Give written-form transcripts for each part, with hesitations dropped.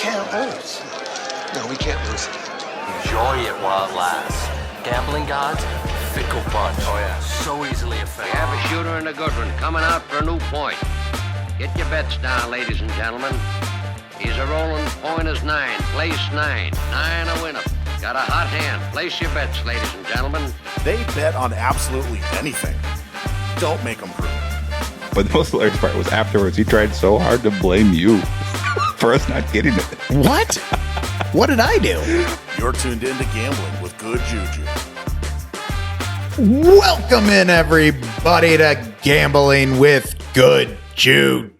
can't lose. No, we can't lose. Enjoy it while it lasts. Gambling gods, fickle bunch. Oh, yeah. So easily We affected. have a shooter and a good one coming out for a new point. Get your bets down, ladies and gentlemen. He's a rolling point is 9, place 9. 9 a winner. Got a hot hand. Place your bets, ladies and gentlemen. They bet on absolutely anything. Don't make them prove it. But the most hilarious part was afterwards, he tried so hard to blame you for us not getting it. What? What did I do? You're tuned in to Gambling with Good Juju. Welcome in, everybody, to Gambling with Good Juju.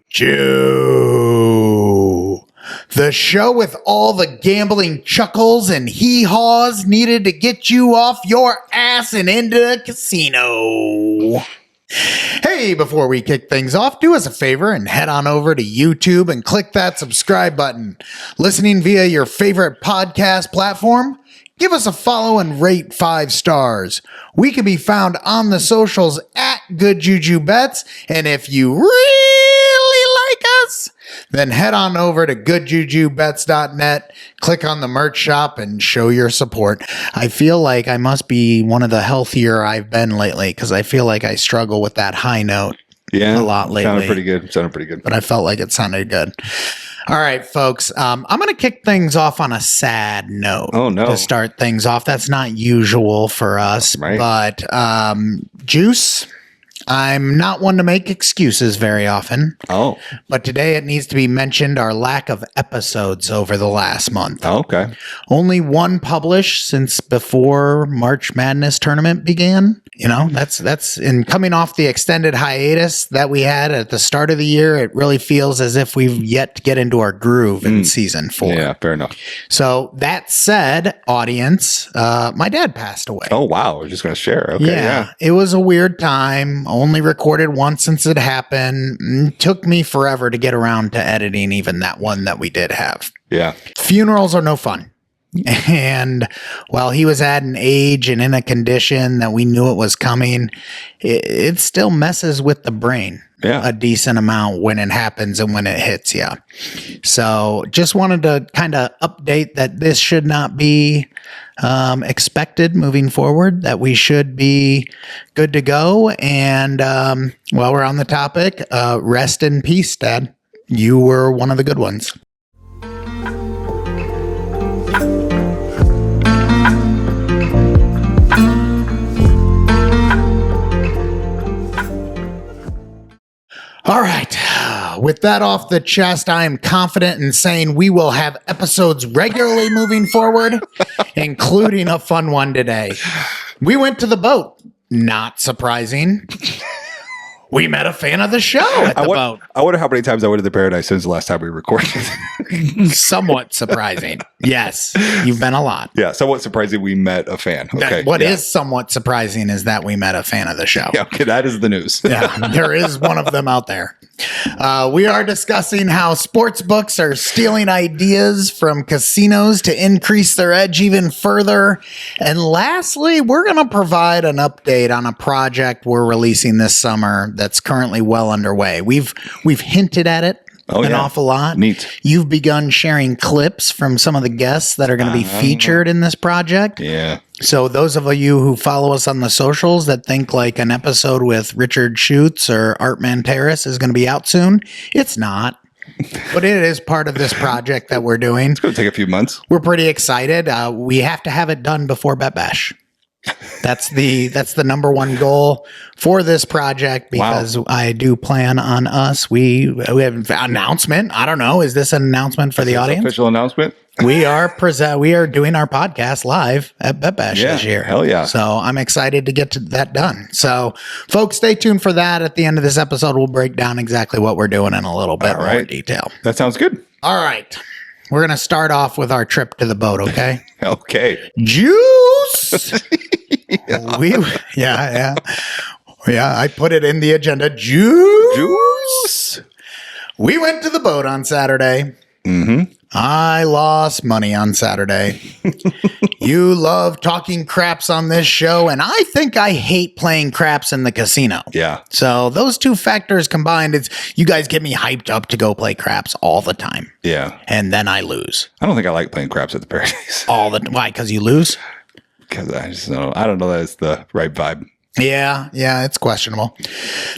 The show with all the gambling chuckles and hee-haws needed to get you off your ass and into a casino. Hey, before we kick things off, do us a favor and head on over to YouTube and click that subscribe button. Listening via your favorite podcast platform? Give us a follow and rate 5 stars. We can be found on the socials at Good Juju Bets, and if you really like us, then head on over to goodjujubets.net, click on the merch shop, and show your support. I feel like I must be one of the healthier I've been lately, because I feel like I struggle with that high note a lot lately. Sounded pretty good. But I felt like it sounded good. All right, folks, I'm going to kick things off on a sad note. Oh, no. To start things off. That's not usual for us. Right. But Juice, I'm not one to make excuses very often. Oh, But today it needs to be mentioned our lack of episodes over the last month. okay. Only one published since before March Madness tournament began. You know, that's in coming off the extended hiatus that we had at the start of the year. It really feels as if we've yet to get into our groove in season 4. Yeah, fair enough. So that said, audience, my dad passed away. Oh, wow. We're just going to share. Okay, yeah. It was a weird time. Only recorded once since it happened. Took me forever to get around to editing even that one that we did have. Yeah. Funerals are no fun. And while he was at an age and in a condition that we knew it was coming, it still messes with the brain a decent amount when it happens and when it hits you. So just wanted to kind of update that this should not be expected moving forward, that we should be good to go. And while we're on the topic, rest in peace, Dad. You were one of the good ones. All right. With that off the chest, I am confident in saying we will have episodes regularly moving forward, including a fun one today. We went to the boat. Not surprising. We met a fan of the show at the boat. I wonder how many times I went to the Paradise since the last time we recorded. Somewhat surprising. Yes, you've been a lot. Yeah, somewhat surprising we met a fan. Okay. What is somewhat surprising is that we met a fan of the show. Yeah, okay, that is the news. Yeah, there is one of them out there. We are discussing how sportsbooks are stealing ideas from casinos to increase their edge even further. And lastly, we're going to provide an update on a project we're releasing this summer that's currently well underway. We've hinted at it an awful lot. Neat. You've begun sharing clips from some of the guests that are going to be featured in this project. Yeah. So those of you who follow us on the socials that think like an episode with Richard Schutz or Art Manteris is going to be out soon, it's not. But it is part of this project that we're doing. It's going to take a few months. We're pretty excited. We have to have it done before Bet Bash. That's the number one goal for this project, because I do plan on us. We have an announcement. I don't know. Is this an announcement for the audience? Official announcement? We are doing our podcast live at Bet Bash this year. Hell yeah. So I'm excited to get to that done. So folks, stay tuned for that. At the end of this episode, we'll break down exactly what we're doing in a little bit more detail. That sounds good. All right. We're going to start off with our trip to the boat, okay? Okay. Juice! Yeah, I put it in the agenda. Juice! We went to the boat on Saturday. Mm-hmm. I lost money on Saturday. You love talking craps on this show, and I think I hate playing craps in the casino. Yeah. So those two factors combined, it's you guys get me hyped up to go play craps all the time. Yeah. And then I lose. I don't think I like playing craps at the Paradise. Why? Because you lose? Because I don't know that it's the right vibe. Yeah, it's questionable.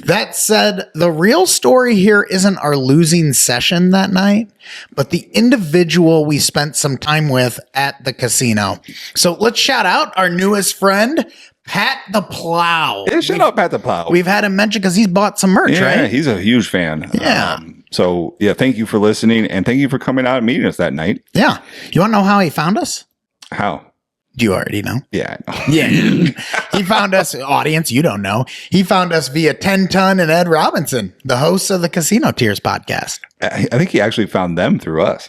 That said, the real story here isn't our losing session that night, but the individual we spent some time with at the casino. So let's shout out our newest friend, Pat the Plow. Yeah, shout out Pat the Plow. We've had him mention because he's bought some merch, Yeah, right? he's a huge fan. Yeah. So, thank you for listening, and thank you for coming out and meeting us that night. Yeah. You want to know how he found us? How? Do you already know? Yeah, I know. Yeah. He found us, audience, you don't know. He found us via 10 Ton and Ed Robinson, the hosts of the Casino Tears podcast. I think he actually found them through us.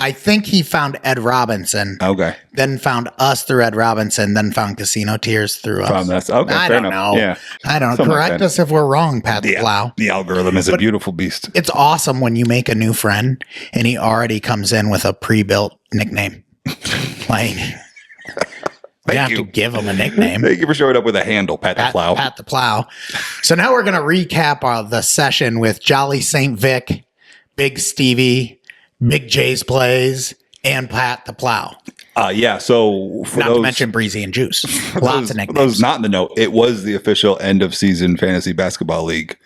I think he found Ed Robinson. Okay. Then found us through Ed Robinson, then found Casino Tears through us. Found us. Okay, I fair don't enough. know. Yeah. I don't know. Something like Correct that. us if we're wrong, Pat the Plow. The algorithm is a beautiful beast. It's awesome when you make a new friend and he already comes in with a pre-built nickname. Like, you have to give him a nickname. Thank you for showing up with a handle, Pat the Plow. Pat the Plow. So now we're going to recap the session with Jolly St. Vic, Big Stevie, Big J's Plays, and Pat the Plow. So for Not those, to mention Breezy and Juice. Lots of for nicknames. those not in the know, it was the official end of season fantasy basketball league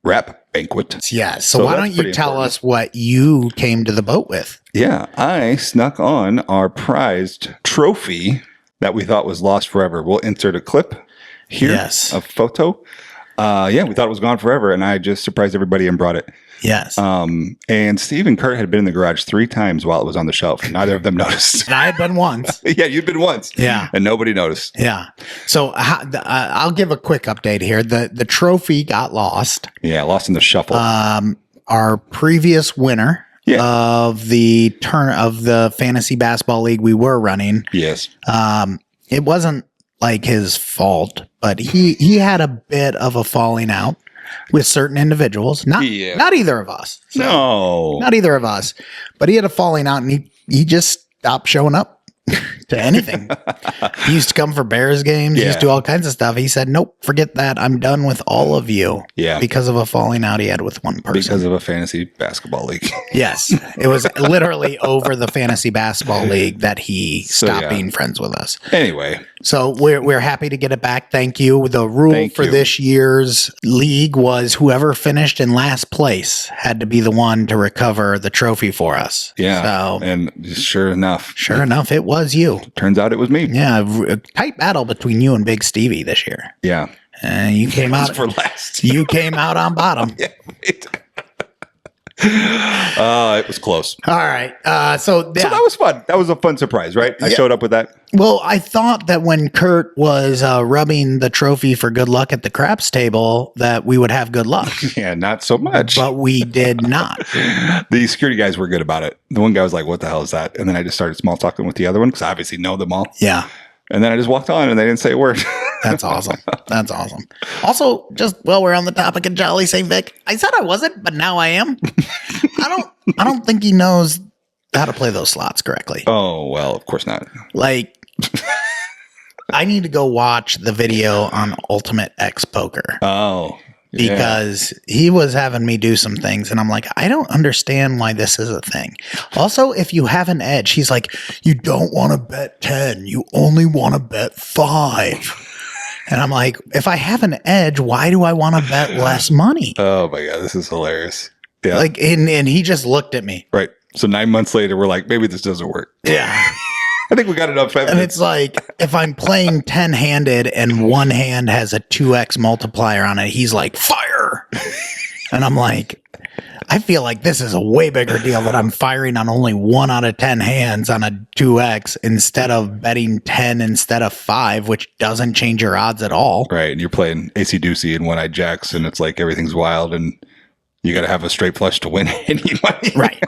rap banquet. Yeah. So why that's don't you pretty tell important. us what you came to the boat with? Yeah, I snuck on our prized trophy that we thought was lost forever. We'll insert a clip here, Yes. a photo. We thought it was gone forever, and I just surprised everybody and brought it. Yes. And Steve and Kurt had been in the garage 3 times while it was on the shelf. Neither of them noticed. And I had been once. Yeah, you'd been once. Yeah. And nobody noticed. Yeah. So I'll give a quick update here. The trophy got lost. Yeah, lost in the shuffle. Our previous winner of the fantasy basketball league we were running, yes. it wasn't like his fault, but he had a bit of a falling out with certain individuals. Not either of us. No. Not either of us. But he had a falling out and he just stopped showing up to anything. He used to come for Bears games. He used to do all kinds of stuff. He said, nope, forget that. I'm done with all of you. Yeah. Because of a falling out he had with one person. Because of a fantasy basketball league. Yes. It was literally over the fantasy basketball league that he stopped being friends with us. Anyway. So we're happy to get it back. Thank you. The rule for this year's league was whoever finished in last place had to be the one to recover the trophy for us. Yeah. So, and sure enough, it was you. Turns out it was me. Yeah. A tight battle between you and Big Stevie this year. Yeah. And you came out for last. You came out on bottom. Yeah. It was close. All right. So that was fun. That was a fun surprise, right? I showed up with that. Well, I thought that when Kurt was rubbing the trophy for good luck at the craps table, that we would have good luck. Yeah, not so much. But we did not. The security guys were good about it. The one guy was like, what the hell is that? And then I just started small talking with the other one because I obviously know them all. Yeah. And then I just walked on and they didn't say a word. That's awesome. That's awesome. Also, just while we're on the topic of Jolly St. Vic, I said I wasn't, but now I am. I don't think he knows how to play those slots correctly. Oh, well, of course not. Like, I need to go watch the video on Ultimate X Poker. Oh, because he was having me do some things and I'm like, I don't understand why this is a thing. Also, if you have an edge, he's like, you don't want to bet 10. You only want to bet 5. And I'm like, if I have an edge, why do I want to bet less money? Oh my God, this is hilarious. Yeah. Like, and he just looked at me. Right. So 9 months later, we're like, maybe this doesn't work. Yeah. I think we got enough evidence. And it's like, if I'm playing 10-handed and one hand has a 2x multiplier on it, he's like, fire. And I'm like, I feel like this is a way bigger deal that I'm firing on only 1 out of 10 hands on a 2x instead of betting 10 instead of 5, which doesn't change your odds at all. Right. And you're playing AC Deucey and one-eyed jacks and it's like everything's wild and you got to have a straight flush to win any money. Right.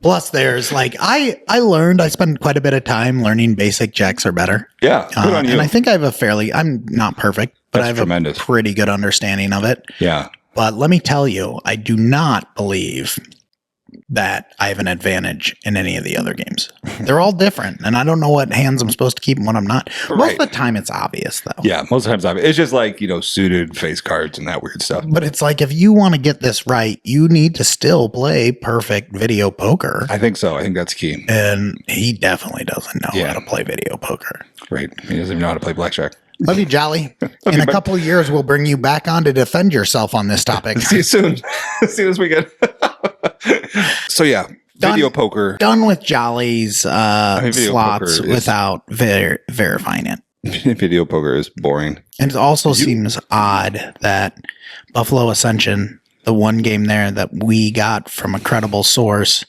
Plus, there's like, I spent quite a bit of time learning basic jacks are better. Yeah. Good on you. And I think I have I'm not perfect, but I have tremendous. a pretty good understanding of it. Yeah. But let me tell you, I do not believe that I have an advantage in any of the other games. They're all different, and I don't know what hands I'm supposed to keep and what I'm not. Most of the time, it's obvious, though. Yeah, most of the times obvious. It's just like, suited face cards and that weird stuff. But it's like, if you want to get this right, you need to still play perfect video poker. I think so. I think that's key. And he definitely doesn't know how to play video poker. Right. He doesn't even know how to play blackjack. Love you, Jolly. In a couple of years, we'll bring you back on to defend yourself on this topic. See you soon. See you this weekend. So, yeah. Video poker. Done with Jolly's slots poker without verifying it. Video poker is boring. And it also seems odd that Buffalo Ascension, the one game there that we got from a credible source,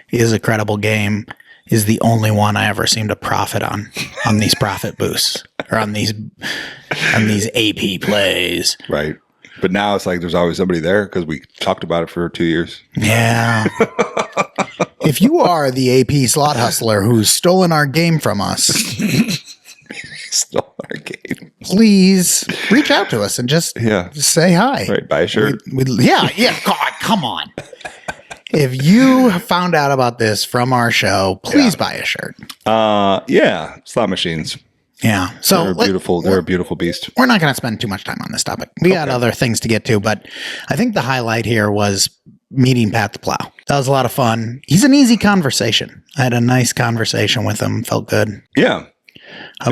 is a credible game, is the only one I ever seem to profit on these profit boosts or on these AP plays. Right. But now it's like there's always somebody there because we talked about it for 2 years. Yeah. If you are the AP slot hustler who's stolen our game from us, Stole our game. Please reach out to us and just say hi. Right. Buy a shirt. Yeah. God, come on. If you found out about this from our show, please buy a shirt. Yeah. Slot machines. Yeah. So they're beautiful. They're a beautiful beast. We're not going to spend too much time on this topic. We got other things to get to, but I think the highlight here was meeting Pat the Plow. That was a lot of fun. He's an easy conversation. I had a nice conversation with him. Felt good. Yeah. I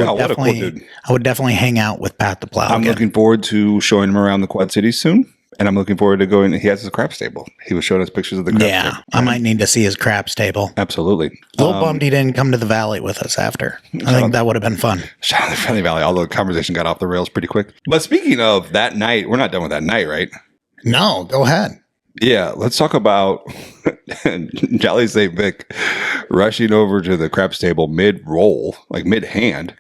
would definitely hang out with Pat the Plow. I'm looking forward to showing him around the Quad Cities soon. And I'm looking forward to going. He has his craps table. He was showing us pictures of the craps table. I might need to see his craps table. Absolutely. A little bummed he didn't come to the Valley with us after. I think that would have been fun. Shout out to the Friendly Valley, although the conversation got off the rails pretty quick. But speaking of that night, we're not done with that night, right? No, go ahead. Yeah, let's talk about Jolly St. Vic rushing over to the craps table mid-roll, like mid-hand,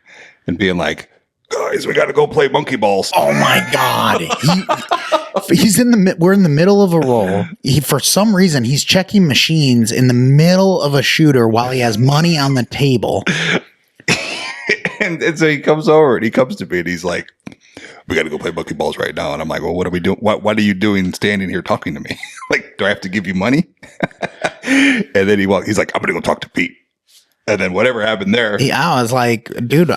and being like, guys, we got to go play monkey balls. Oh, my God. We're in the middle of a roll. For some reason, he's checking machines in the middle of a shooter while he has money on the table. and so he comes over and he comes to me and he's like, we got to go play monkey balls right now. And I'm like, well, what are we doing? What are you doing standing here talking to me? Like, do I have to give you money? And then he's like, I'm going to go talk to Pete. And then whatever happened there. Yeah, I was like, dude,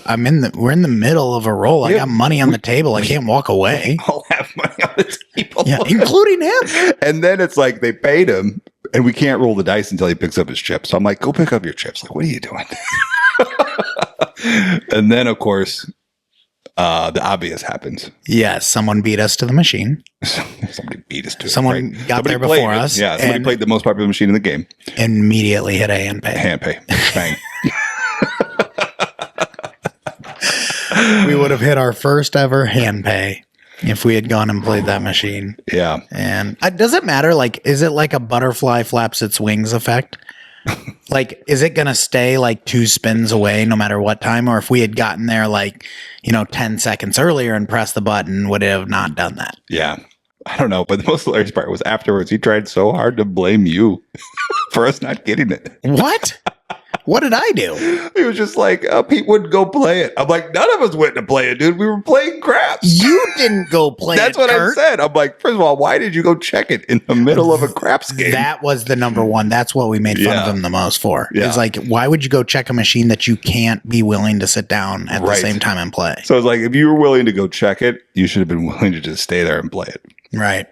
we're in the middle of a roll. I got money on the table. I can't walk away. I'll have money on the table. Yeah, including him. And then it's like they paid him and we can't roll the dice until he picks up his chips. So I'm like, go pick up your chips. Like, what are you doing? And then, of course, the obvious happens. Yes, someone beat us to the machine. Somebody beat us to Someone got there before us. Yeah, somebody played the most popular machine in the game. Immediately hit a hand pay. Hand pay. Bang. We would have hit our first ever hand pay if we had gone and played that machine. Yeah. And does it matter? Like, is it like a butterfly flaps its wings effect? Like, is it going to stay like 2 spins away no matter what time? Or if we had gotten there like, 10 seconds earlier and pressed the button, would it have not done that? Yeah. I don't know. But the most hilarious part was afterwards, he tried so hard to blame you for us not getting it. What? What did I do? He was just like, Pete wouldn't go play it. I'm like, none of us went to play it, dude. We were playing craps. You didn't go play That's it, what Kurt. I said. I'm like, first of all, why did you go check it in the middle of a craps game? That was the number one. That's what we made fun of him the most for. Yeah. It's like, why would you go check a machine that you can't be willing to sit down at the same time and play? So it's like, if you were willing to go check it, you should have been willing to just stay there and play it. Right.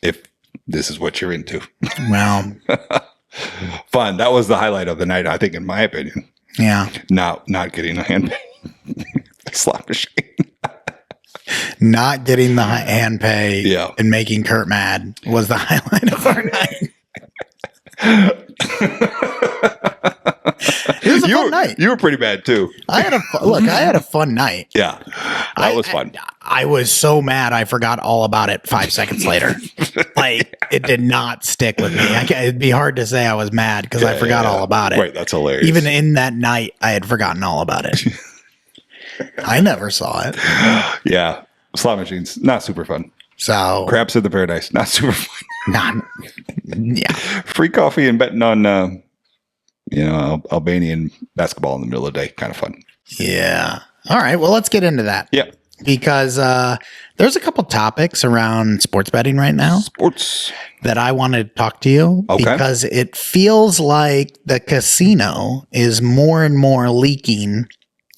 If this is what you're into. Well. Fun. That was the highlight of the night, I think, in my opinion. Yeah. Not getting a hand pay. Slot machine. Not getting the hand pay and making Kurt mad was the highlight of our night. It was a fun night. You were pretty bad too. I had a fun night. Yeah. That was fun. I was so mad I forgot all about it 5 seconds later. Like, it did not stick with me. It'd be hard to say I was mad because I forgot all about it. Right, that's hilarious. Even in that night, I had forgotten all about it. I never saw it. Yeah. Slot machines, not super fun. So Craps in the Paradise, not super fun. Yeah. Free coffee and betting on Albanian basketball in the middle of the day, kind of fun. Yeah. All right. Well, let's get into that. Yeah. because there's a couple topics around sports betting right now Sports. that I wanted to talk to you because it feels like the casino is more and more leaking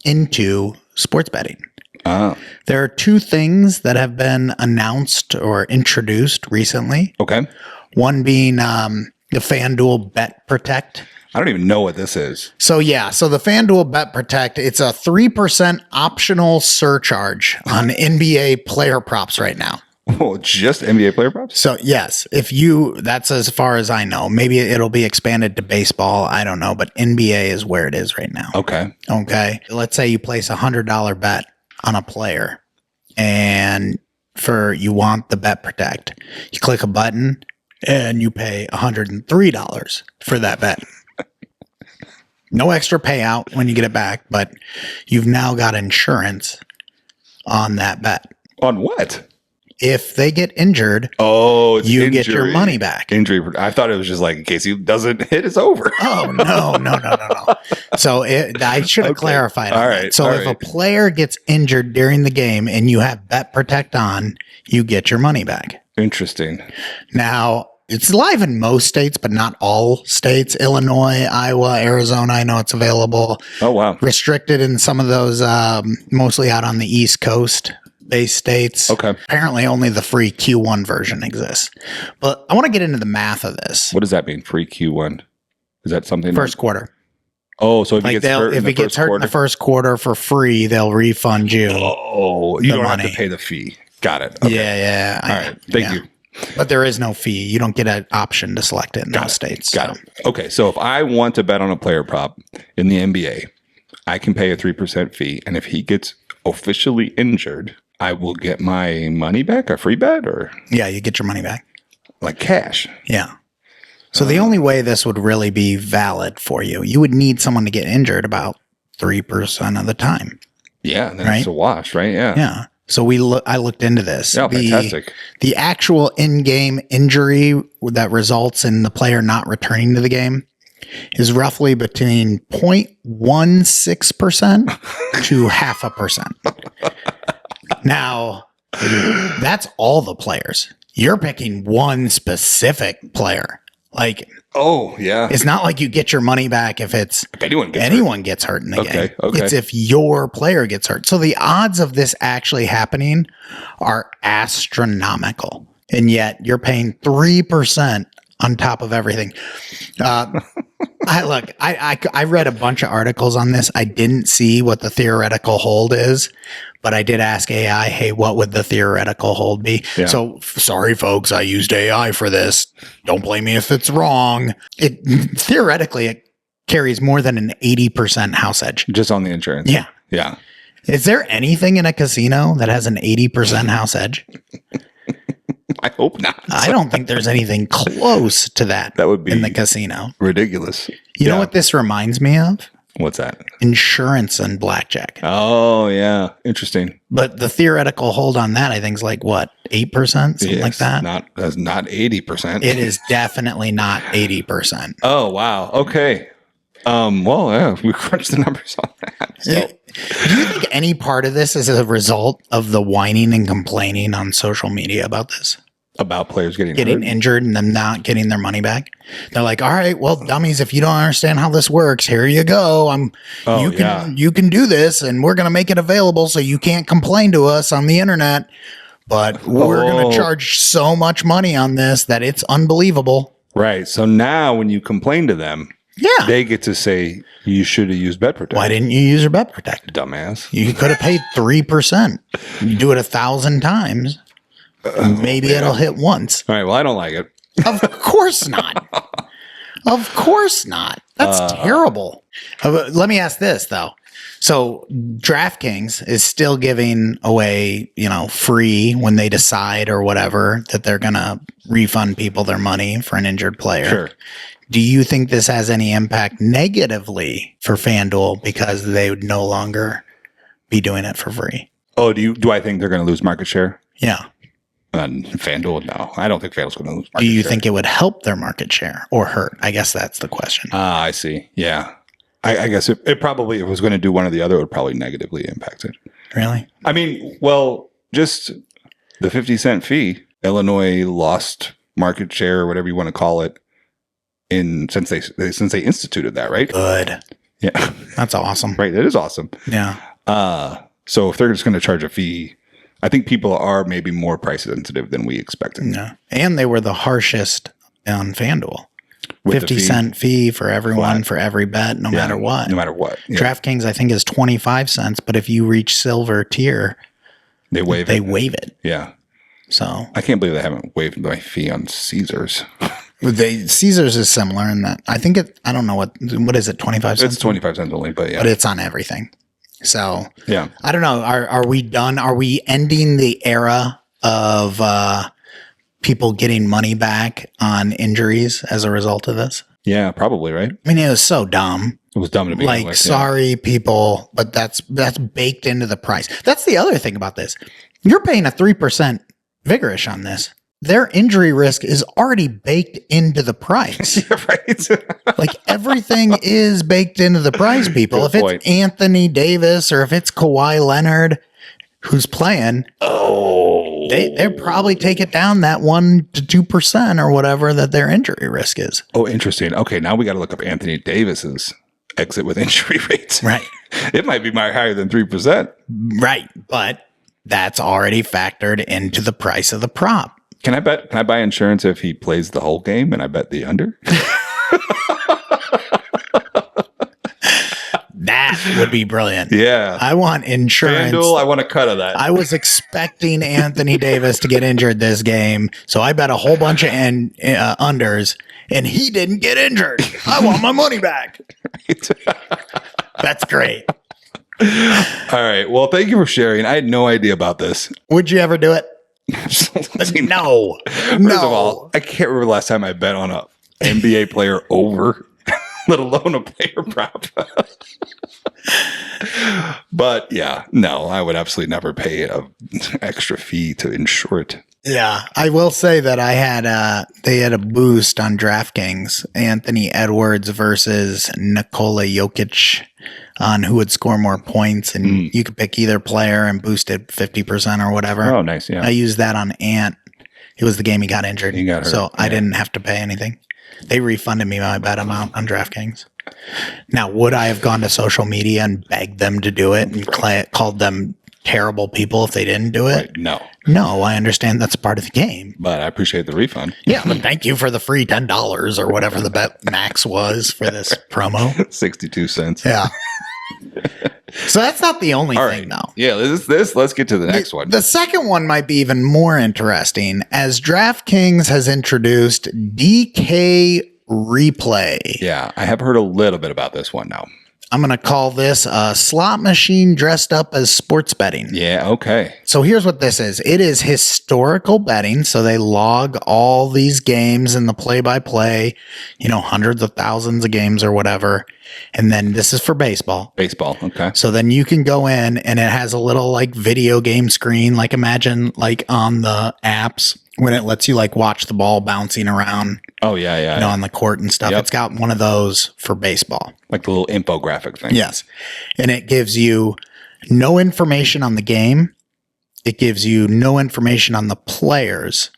into sports betting. Oh. There are two things that have been announced or introduced recently. Okay. One being the FanDuel Bet Protect. I don't even know what this is. So the FanDuel Bet Protect, it's a 3% optional surcharge on NBA player props right now. Oh, just NBA player props? So yes, that's as far as I know. Maybe it'll be expanded to baseball. I don't know, but NBA is where it is right now. Okay. Let's say you place $100 bet on a player and you want the Bet Protect. You click a button and you pay $103 for that bet. No extra payout when you get it back, but you've now got insurance on that bet. On what? If they get injured, it's you injury. get your money back. Injury. I thought it was just like in case he doesn't hit, it's over. Oh, no. So I should have clarified. All right. So if a player gets injured during the game and you have Bet Protect on, you get your money back. Interesting. Now, it's live in most states, but not all states. Illinois, Iowa, Arizona, I know it's available. Oh, wow. Restricted in some of those, mostly out on the East Coast based states. Okay. Apparently only the free Q1 version exists. But I want to get into the math of this. What does that mean? Free Q1? Is that something? First quarter. Oh, so if he Like gets hurt, if it gets hurt in the first quarter for free, they'll refund you. Oh, you don't money. have to pay the fee. Got it. Okay. Yeah. All right. Thank you. But there is no fee. You don't get an option to select it in those states. Got it. Okay. So if I want to bet on a player prop in the NBA, I can pay a 3% fee. And if he gets officially injured, I will get my money back, a free bet, or? Yeah, you get your money back. Like cash. Yeah. So the only way this would really be valid for you would need someone to get injured about 3% of the time. Yeah. And then it's a wash, right? Yeah. Yeah. So I looked into this. Yeah, fantastic. The actual in-game injury that results in the player not returning to the game is roughly between 0.16% to 0.5%. Now, that's all the players. You're picking one specific player. Like, oh, yeah. It's not like you get your money back if anyone gets hurt in the game. Okay. It's if your player gets hurt. So the odds of this actually happening are astronomical. And yet you're paying 3% on top of everything. I read a bunch of articles on this. I didn't see what the theoretical hold is, but I did ask AI, hey, what would the theoretical hold be? Yeah. So sorry, folks, I used AI for this. Don't blame me if it's wrong. Theoretically, it carries more than an 80% house edge. Just on the insurance. Yeah. Yeah. Is there anything in a casino that has an 80% house edge? I hope not. I don't think there's anything close to that. That would be in the casino. Ridiculous. You know what this reminds me of? What's that? Insurance and blackjack. Oh, yeah. Interesting. But the theoretical hold on that, I think, is like what, 8%? Something like that? That's not 80%. It is definitely not 80%. Oh, wow. Okay. Well, yeah, we crunched the numbers on that. So. Do you think any part of this is a result of the whining and complaining on social media about this? About players getting hurt? Injured and them not getting their money back? They're like, all right, well, dummies, if you don't understand how this works, here you go. You can do this, and we're going to make it available so you can't complain to us on the internet. But we're going to charge so much money on this that it's unbelievable. Right. So now when you complain to them, they get to say, you should have used Bet Protect. Why didn't you use your Bet Protect? Dumbass. You could have paid 3%. You do it 1,000 times. Maybe it'll hit once. All right. Well, I don't like it. Of course not. Of course not. That's terrible. Let me ask this, though. So DraftKings is still giving away, free when they decide or whatever that they're going to refund people their money for an injured player. Sure. Do you think this has any impact negatively for FanDuel because they would no longer be doing it for free? Oh, do I think they're going to lose market share? Yeah. FanDuel, no. I don't think FanDuel's going to lose market share. Do you think it would help their market share or hurt? I guess that's the question. I see. Yeah. I guess it probably, if it was going to do one or the other, it would probably negatively impact it. Really? I mean, well, just the 50-cent fee, Illinois lost market share, or whatever you want to call it, since they instituted that, right? Good. Yeah. That's awesome. Right. That is awesome. Yeah. So if they're just going to charge a fee, I think people are maybe more price sensitive than we expected. Yeah. And they were the harshest on FanDuel. With 50-cent fee for everyone, Flat. for every bet, no matter what. No matter what. Yeah. DraftKings, I think, is 25 cents, but if you reach silver tier, They waive it. Yeah. So I can't believe they haven't waived my fee on Caesars. Caesars is similar in that. I think I don't know what is it, 25 cents? It's 25 cents only, but yeah. But it's on everything. So yeah. I don't know. Are we done? Are we ending the era of people getting money back on injuries as a result of this? Yeah, probably, right? I mean, it was so dumb. It was dumb to be like, sorry, people, but that's baked into the price. That's the other thing about this. You're paying a 3% vigorish on this. Their injury risk is already baked into the price. Right. Like everything is baked into the price, people. Good if point. it's Anthony Davis or if it's Kawhi Leonard who's playing, they probably take it down that 1 to 2% or whatever that their injury risk is. Oh, interesting. Okay, now we got to look up Anthony Davis's exit with injury rates. Right. It might be higher than 3%. Right. But that's already factored into the price of the prop. Can I buy insurance if he plays the whole game and I bet the under? That would be brilliant. Yeah. I want insurance. FanDuel, I want a cut of that. I was expecting Anthony Davis to get injured this game, so I bet a whole bunch of unders, and he didn't get injured. I want my money back. That's great. All right. Well, thank you for sharing. I had no idea about this. Would you ever do it? Absolutely not. No. First of all, I can't remember the last time I bet on a NBA player over, let alone a player prop. But yeah, no, I would absolutely never pay an extra fee to insure it. Yeah, I will say that they had a boost on DraftKings, Anthony Edwards versus Nikola Jokic on who would score more points, and you could pick either player and boost it 50% or whatever. Oh, nice. Yeah. I used that on Ant. It was the game he got injured. He got hurt, so I didn't have to pay anything. They refunded me my bet amount on DraftKings. Now, would I have gone to social media and begged them to do it and called them terrible people if they didn't do it? Right. No. No, I understand that's part of the game. But I appreciate the refund. Yeah, but thank you for the free $10 or whatever the bet max was for this promo. 62 cents. Yeah. So that's not the only thing, though. Yeah, let's get to the next one. The second one might be even more interesting, as DraftKings has introduced DK Replay. Yeah, I have heard a little bit about this one now. I'm going to call this a slot machine dressed up as sports betting. Yeah, okay. So here's what this is. It is historical betting. So they log all these games in the play-by-play, hundreds of thousands of games or whatever. And then this is for baseball. Baseball, okay. So then you can go in and it has a little like video game screen, like imagine like on the apps when it lets you like watch the ball bouncing around. Oh, yeah. On the court and stuff. Yep. It's got one of those for baseball. Like the little infographic thing. Yes. And it gives you no information on the game. It gives you no information on the players.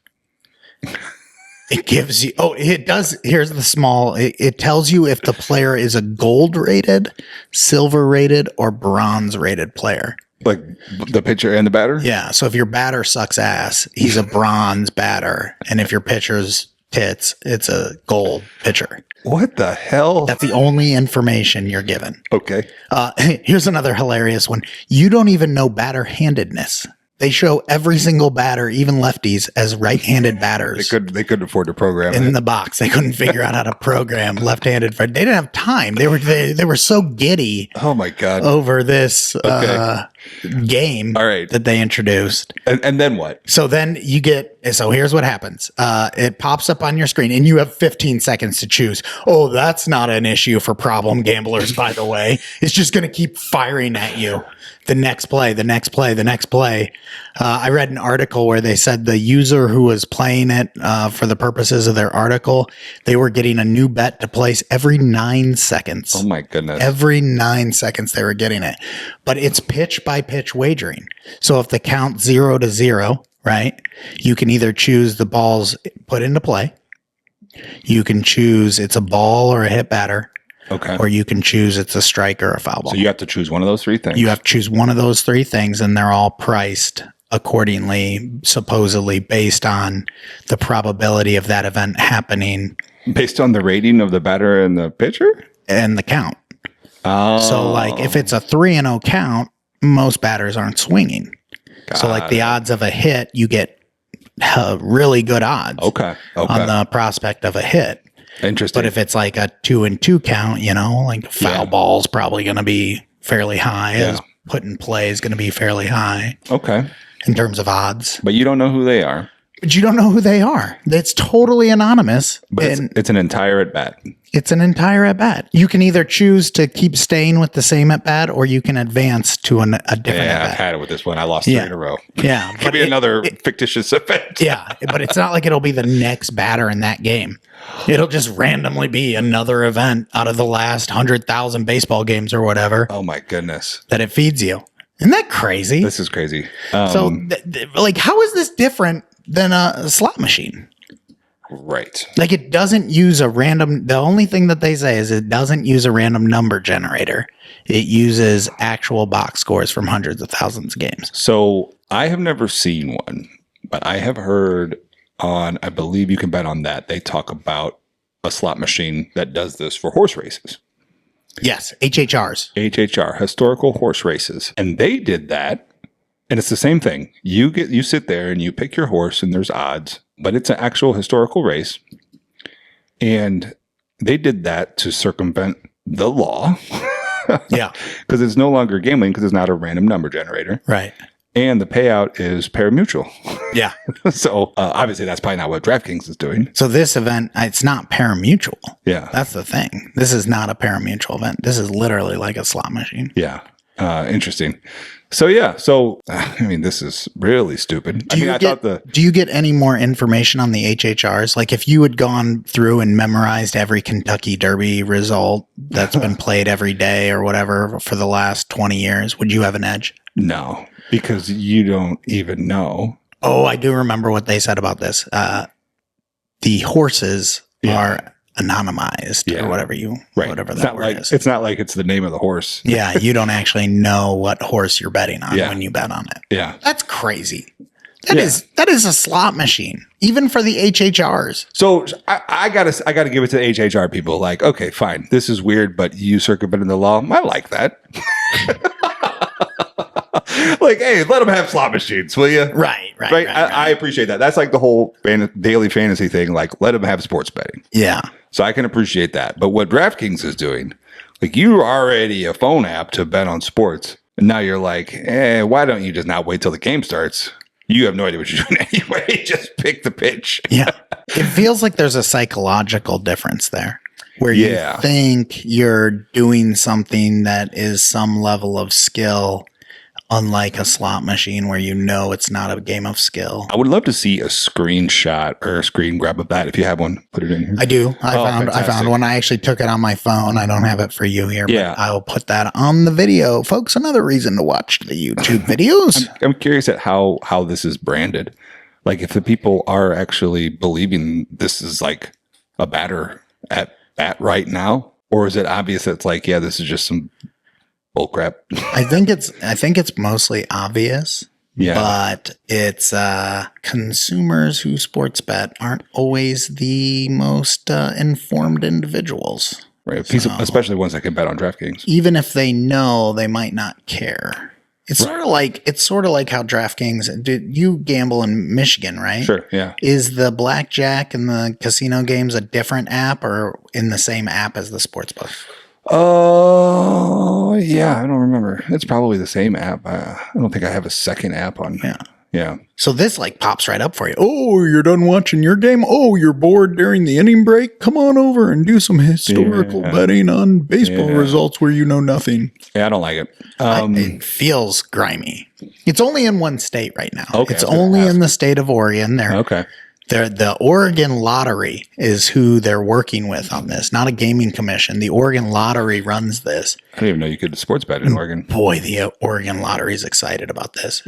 It gives you, it does. Here's the small, it tells you if the player is a gold rated, silver rated, or bronze rated player. Like the pitcher and the batter? Yeah. So if your batter sucks ass, he's a bronze batter. And if your pitcher's tits, it's a gold pitcher. What the hell? That's the only information you're given. Okay. Here's another hilarious one. You don't even know batter handedness. They show every single batter, even lefties, as right-handed batters. They couldn't afford to program in it. the box. They couldn't figure out how to program left-handed. They didn't have time. They were so giddy. Oh my God. Over this game. All right. That they introduced. And then what? So then you get So here's what happens. It pops up on your screen and you have 15 seconds to choose. Oh, that's not an issue for problem gamblers, by the way. It's just going to keep firing at you. The next play, the next play, the next play. I read an article where they said the user who was playing it for the purposes of their article, they were getting a new bet to place every 9 seconds. Oh my goodness. Every 9 seconds they were getting it. But it's pitch by pitch wagering. So if the count 0 to 0, right, you can either choose the balls put into play. You can choose it's a ball or a hit batter. Okay. Or you can choose it's a strike or a foul ball. So you have to choose one of those three things. You have to choose one of those three things, and they're all priced accordingly, supposedly based on the probability of that event happening. Based on the rating of the batter and the pitcher? And the count. Oh. So, like, if it's a 3-0 count, most batters aren't swinging. So, like, the odds of a hit, you get really good odds Okay. on the prospect of a hit. Interesting. But if it's like a 2-2 count, you know, like foul ball's probably going to be fairly high. Yeah. As put in play is going to be fairly high Okay. in terms of odds. But you don't know who they are. But you don't know who they are. It's totally anonymous. But it's an entire at bat. It's an entire at bat. You can either choose to keep staying with the same at bat, or you can advance to a different at I've bat. had it with this one. I lost 3 in a row. Yeah. Could be another fictitious event. Yeah. But it's not like it'll be the next batter in that game. It'll just randomly be another event out of the last 100,000 baseball games or whatever Oh my goodness. that it feeds you. Isn't that crazy? This is crazy. So, like, how is this different than a slot machine? Right. Like, it doesn't use a random. The only thing that they say is it doesn't use a random number generator. It uses actual box scores from hundreds of thousands of games. So I have never seen one, but I have heard on, I believe you can bet on that. They talk about a slot machine that does this for horse races. Yes, HHRs. HHR, historical horse races. And they did that. And it's the same thing. You sit there and you pick your horse and there's odds, but it's an actual historical race. And they did that to circumvent the law. Yeah. Because it's no longer gambling because it's not a random number generator. Right. And the payout is pari-mutuel. Yeah. So obviously that's probably not what DraftKings is doing. So this event, it's not pari-mutuel. Yeah. That's the thing. This is not a pari-mutuel event. This is literally like a slot machine. Yeah. Interesting. So yeah. So I mean, this is really stupid. Do you get any more information on the HHRs? Like, if you had gone through and memorized every Kentucky Derby result that's been played every day or whatever for the last 20 years, would you have an edge? No, because you don't even know. Oh, I do remember what they said about this. The horses are anonymized or whatever whatever that word is. It's not like it's the name of the horse. Yeah, you don't actually know what horse you're betting on when you bet on it. Yeah. That's crazy. That is a slot machine, even for the HHRs. So I gotta give it to the HHR people. Like, okay, fine, this is weird, but you circumvented the law. I like that. Like, hey, let them have slot machines, will you? Right. I appreciate that. That's like the whole daily fantasy thing. Like, let them have sports betting. Yeah. So I can appreciate that. But what DraftKings is doing, like, you're already a phone app to bet on sports, and now you're like, why don't you just not wait till the game starts? You have no idea what you're doing anyway. Just pick the pitch. Yeah. It feels like there's a psychological difference there where you think you're doing something that is some level of skill, unlike a slot machine where you know it's not a game of skill. I would love to see a screenshot or a screen grab of that. If you have one, put it in here. I do. I found one. I actually took it on my phone. I don't have it for you here, but I will put that on the video. Folks, another reason to watch the YouTube videos. I'm curious at how this is branded. Like, if the people are actually believing this is like a batter at bat right now, or is it obvious that it's like, this is just some bull crap? I think it's mostly obvious. Yeah. But it's consumers who sports bet aren't always the most informed individuals. Right. Especially ones that can bet on DraftKings. Even if they know, they might not care. It's sort of like how DraftKings. You gamble in Michigan, right? Sure. Yeah. Is the blackjack and the casino games a different app or in the same app as the sportsbook? Oh, yeah. I don't remember. It's probably the same app. I don't think I have a second app on. Yeah. So this like pops right up for you. Oh, you're done watching your game? Oh, you're bored during the inning break? Come on over and do some historical betting on baseball results where you know nothing. Yeah, I don't like it. It feels grimy. It's only in one state right now. Okay, It's only in the state of Oregon. Okay. The Oregon Lottery is who they're working with on this, not a gaming commission. The Oregon Lottery runs this. I didn't even know you could sports bet in Oregon. Boy, the Oregon Lottery is excited about this.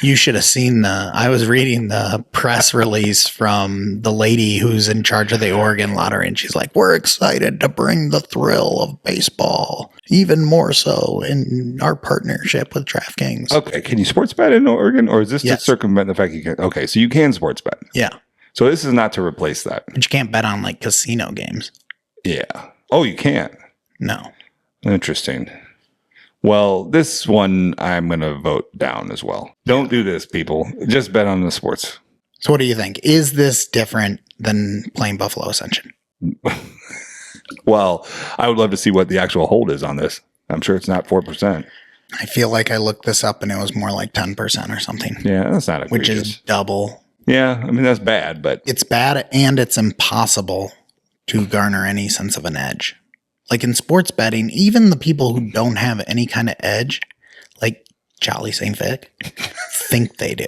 You should have seen I was reading the press release from the lady who's in charge of the Oregon Lottery, and she's like, we're excited to bring the thrill of baseball, even more so in our partnership with DraftKings. Okay. Can you sports bet in Oregon, or is this Yes. to circumvent the fact you can? Okay. So you can sports bet. Yeah. So this is not to replace that. But you can't bet on like casino games. Yeah. Oh, you can't. No. Interesting. Well, this one I'm going to vote down as well. Don't do this, people. Just bet on the sports. So what do you think? Is this different than playing Buffalo Ascension? Well, I would love to see what the actual hold is on this. I'm sure it's not 4%. I feel like I looked this up and it was more like 10% or something. Yeah, that's not egregious. Which is double. Yeah, I mean, that's bad, but It's bad and it's impossible to garner any sense of an edge. Like in sports betting, even the people who don't have any kind of edge, like Jolly St. Vic, think they do.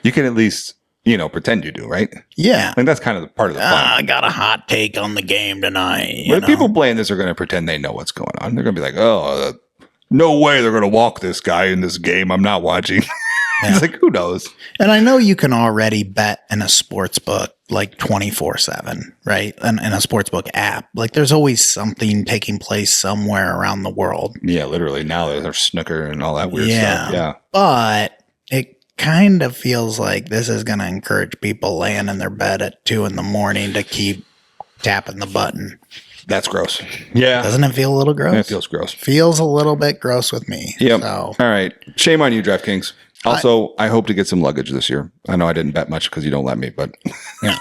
you can at least, pretend you do, right? Yeah. I think that's kind of the part of the fun. I got a hot take on the game tonight. But people playing this are going to pretend they know what's going on. They're going to be like, oh, no way they're going to walk this guy in this game. I'm not watching. It's like, who knows? And I know you can already bet in a sports book like 24/7, right? And in a sports book app. Like there's always something taking place somewhere around the world. Yeah, literally. Now there's snooker and all that weird stuff. Yeah. But it kind of feels like this is going to encourage people laying in their bed at 2 a.m. to keep tapping the button. That's gross. Yeah. Doesn't it feel a little gross? It feels gross. Feels a little bit gross with me. Yep. So. All right. Shame on you, DraftKings. Also, I hope to get some luggage this year. I know I didn't bet much because you don't let me, but yeah.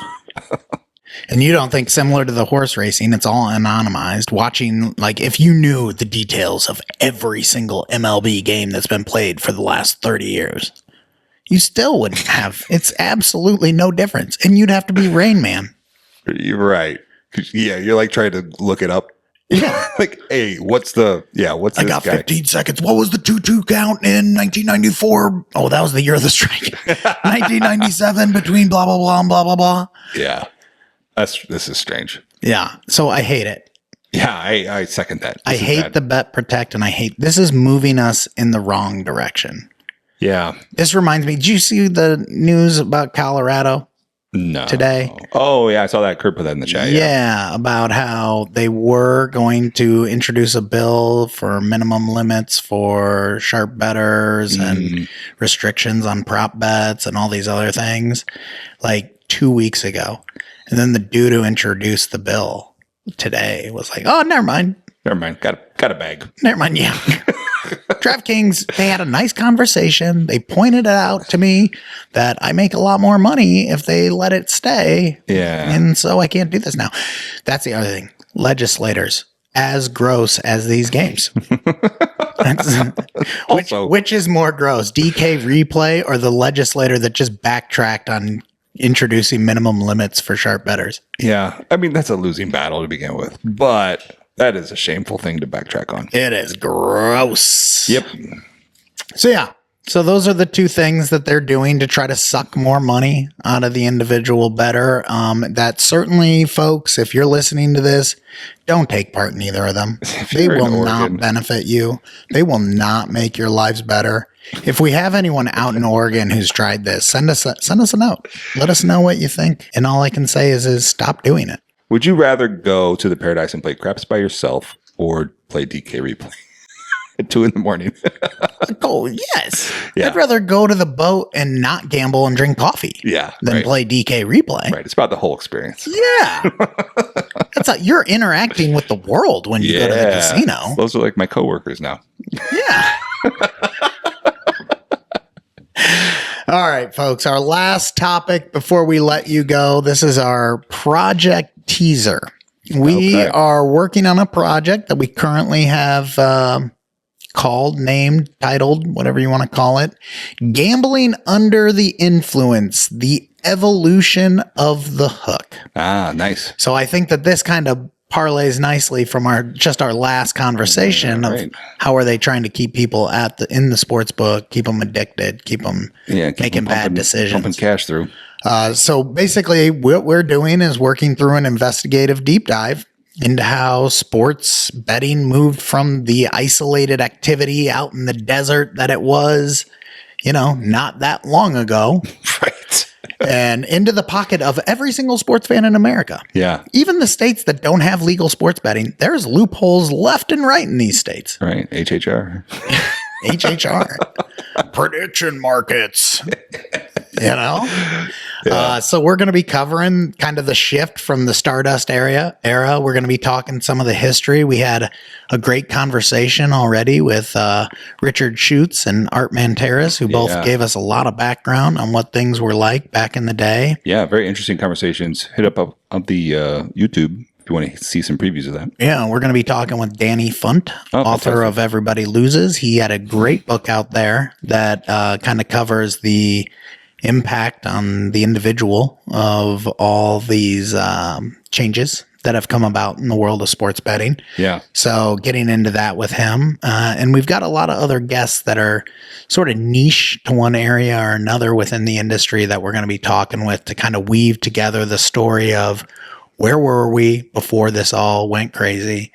And you don't think similar to the horse racing, it's all anonymized. Watching, like, if you knew the details of every single MLB game that's been played for the last 30 years, you still wouldn't have. It's absolutely no difference. And you'd have to be Rain Man. You're right. Yeah, you're like trying to look it up. Yeah. Like, hey, what's this I got guy? 15 seconds. What was the 2-2 count in 1994? Oh, that was the year of the strike. 1997 between blah, blah, blah, and blah, blah, blah. Yeah. This is strange. Yeah. So I hate it. Yeah, I second that. I hate the bet protect, and this is moving us in the wrong direction. Yeah. This reminds me, did you see the news about Colorado? No. Today? Oh, yeah, I saw that. Kurt put that in the chat. Yeah, about how they were going to introduce a bill for minimum limits for sharp bettors and restrictions on prop bets and all these other things like 2 weeks ago. And then the dude who introduced the bill today was like, oh, never mind. Never mind. Got a bag. Never mind. Yeah. DraftKings, they had a nice conversation. They pointed it out to me that I make a lot more money if they let it stay. Yeah. And so I can't do this now. That's the other thing. Legislators, as gross as these games. Which is more gross, DK replay or the legislator that just backtracked on introducing minimum limits for sharp bettors? Yeah. I mean, that's a losing battle to begin with, but that is a shameful thing to backtrack on. It is gross. Yep. So yeah. So those are the two things that they're doing to try to suck more money out of the individual bettor. That certainly, folks, if you're listening to this, don't take part in either of them. They will not benefit you. They will not make your lives better. If we have anyone out in Oregon who's tried this, send us a note. Let us know what you think. And all I can say is stop doing it. Would you rather go to the Paradise and play craps by yourself or play DK replay at 2 a.m? Oh, yes. Yeah. I'd rather go to the boat and not gamble and drink coffee than play DK replay. Right. It's about the whole experience. Yeah. You're interacting with the world when you go to the casino. Those are like my coworkers now. Yeah. All right, folks. Our last topic before we let you go. This is our project teaser. We are working on a project that we currently have called, named, titled, whatever you want to call it, Gambling Under the Influence, the Evolution of the Hook. Ah, nice. So I think that this kind of parlays nicely from our last conversation of how are they trying to keep people in the sports book, keep them addicted, keep them making bad decisions. Pumping cash through. So basically what we're doing is working through an investigative deep dive into how sports betting moved from the isolated activity out in the desert that it was, not that long ago. Right. And into the pocket of every single sports fan in America. Yeah. Even the states that don't have legal sports betting, there's loopholes left and right in these states. Right. HHR. HHR. Prediction markets. So we're going to be covering kind of the shift from the Stardust era. We're going to be talking some of the history. We had a great conversation already with Richard Schutz and Art Manteris, who both gave us a lot of background on what things were like back in the day. Yeah, very interesting conversations. Hit up the YouTube if you want to see some previews of that. Yeah, we're going to be talking with Danny Funt, author of Everybody Loses. He had a great book out there that kind of covers the impact on the individual of all these changes that have come about in the world of sports betting. Yeah. So getting into that with him. And we've got a lot of other guests that are sort of niche to one area or another within the industry that we're going to be talking with to kind of weave together the story of where were we before this all went crazy?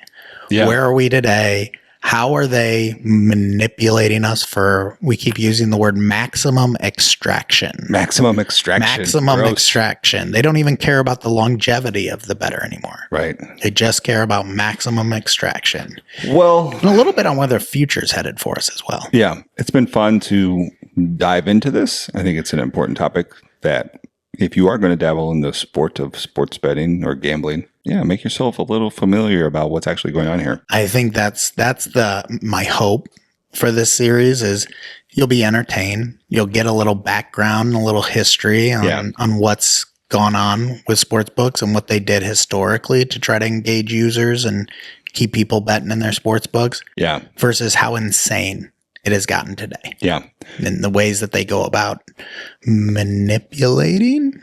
Yeah. Where are we today? How are they manipulating us for, we keep using the word maximum extraction. Maximum extraction. Maximum extraction. They don't even care about the longevity of the bettor anymore. Right. They just care about maximum extraction. Well, and a little bit on where their future's headed for us as well. Yeah. It's been fun to dive into this. I think it's an important topic that if you are going to dabble in the sport of sports betting or gambling, make yourself a little familiar about what's actually going on here. I think that's my hope for this series is you'll be entertained. You'll get a little background, a little history on what's gone on with sports books and what they did historically to try to engage users and keep people betting in their sports books. Yeah. Versus how insane it has gotten today. Yeah. And the ways that they go about manipulating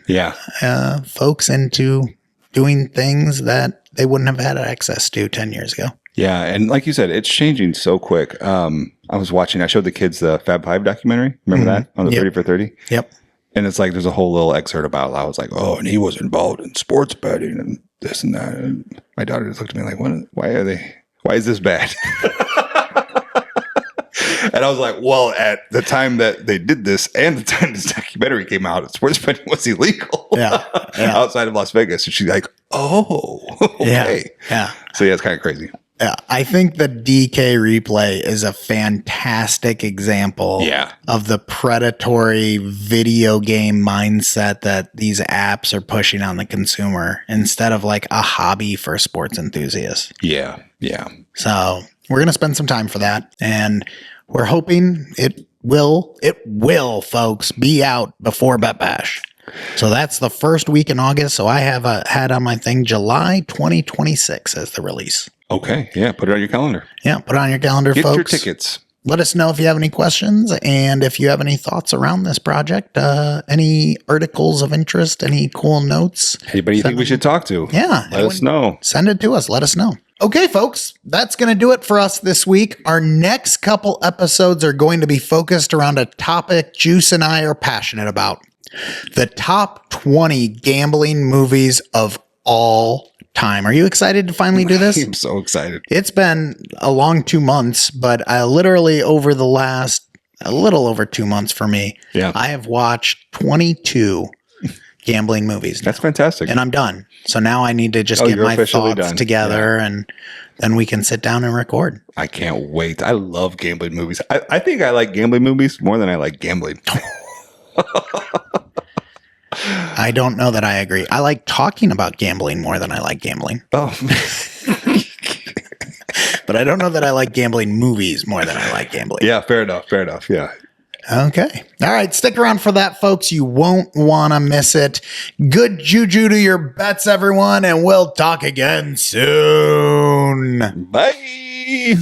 folks into doing things that they wouldn't have had access to 10 years ago. Yeah. And like you said, it's changing so quick. I showed the kids the Fab Five documentary. Remember that on the 30 for 30? Yep. And it's like, there's a whole little excerpt about, I was like, oh, and he was involved in sports betting and this and that. And my daughter just looked at me like, why is this bad? And I was like, well, at the time that they did this and the time this documentary came out, sports betting was illegal outside of Las Vegas. And she's like, oh, okay. Yeah. So it's kind of crazy. Yeah. I think the DK replay is a fantastic example of the predatory video game mindset that these apps are pushing on the consumer instead of like a hobby for sports enthusiasts. Yeah. Yeah. So we're going to spend some time for that. And we're hoping it will, folks, be out before Bet Bash. So that's the first week in August. So I have had on my thing July 2026 as the release. Okay. Yeah. Put it on your calendar. Yeah. Put it on your calendar, Get folks. Get your tickets. Let us know if you have any questions and if you have any thoughts around this project, any articles of interest, any cool notes. Anybody you think we should talk to? Yeah. Let us know. Send it to us. Let us know. Okay, folks, that's going to do it for us this week. Our next couple episodes are going to be focused around a topic Juice and I are passionate about. The top 20 gambling movies of all time. Are you excited to finally do this? I'm so excited. It's been a long 2 months, but I literally over the last a little over 2 months for me, I have watched 22 gambling movies now. That's fantastic. And I'm done. So now I need to just get my thoughts together and then we can sit down and record. I can't wait. I love gambling movies. I think I like gambling movies more than I like gambling. I don't know that I agree. I like talking about gambling more than I like gambling. Oh. But I don't know that I like gambling movies more than I like gambling. Yeah, fair enough. Fair enough. Yeah. Okay. All right. Stick around for that, folks. You won't want to miss it. Good juju to your bets, everyone, and we'll talk again soon. Bye.